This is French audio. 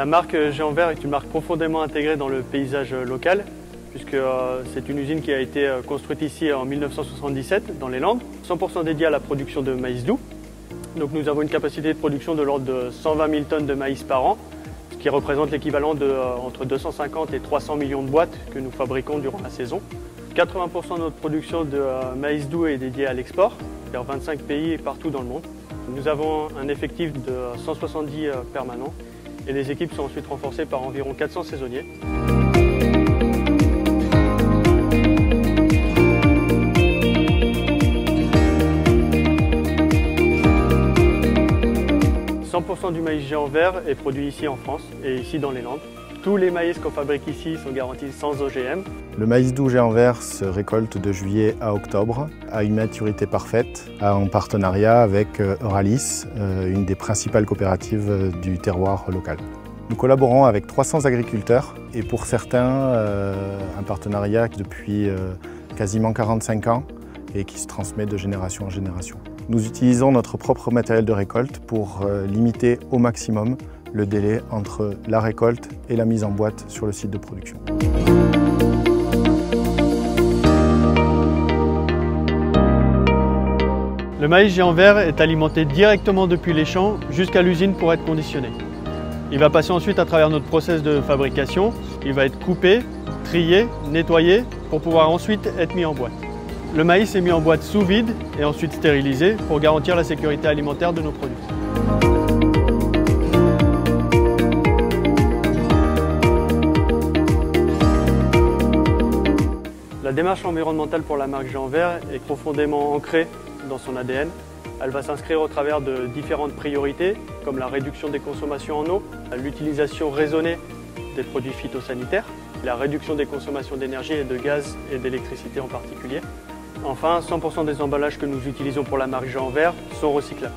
La marque Géant Vert est une marque profondément intégrée dans le paysage local, puisque c'est une usine qui a été construite ici en 1977 dans les Landes, 100% dédiée à la production de maïs doux. Donc nous avons une capacité de production de l'ordre de 120 000 tonnes de maïs par an, ce qui représente l'équivalent de entre 250 et 300 millions de boîtes que nous fabriquons durant la saison. 80% de notre production de maïs doux est dédiée à l'export, vers 25 pays partout dans le monde. Nous avons un effectif de 170 permanents et les équipes sont ensuite renforcées par environ 400 saisonniers. « 100% du maïs Géant Vert est produit ici en France et ici dans les Landes. Tous les maïs qu'on fabrique ici sont garantis sans OGM. Le maïs doux Géant Vert se récolte de juillet à octobre à une maturité parfaite en partenariat avec Euralis, une des principales coopératives du terroir local. Nous collaborons avec 300 agriculteurs et pour certains un partenariat depuis quasiment 45 ans et qui se transmet de génération en génération. Nous utilisons notre propre matériel de récolte pour limiter au maximum le délai entre la récolte et la mise en boîte sur le site de production. Le maïs Géant Vert est alimenté directement depuis les champs jusqu'à l'usine pour être conditionné. Il va passer ensuite à travers notre process de fabrication. Il va être coupé, trié, nettoyé pour pouvoir ensuite être mis en boîte. Le maïs est mis en boîte sous vide et ensuite stérilisé pour garantir la sécurité alimentaire de nos produits. La démarche environnementale pour la marque Géant Vert est profondément ancrée dans son ADN. Elle va s'inscrire au travers de différentes priorités, comme la réduction des consommations en eau, l'utilisation raisonnée des produits phytosanitaires, la réduction des consommations d'énergie et de gaz et d'électricité en particulier. Enfin, 100% des emballages que nous utilisons pour la marque Géant Vert sont recyclables.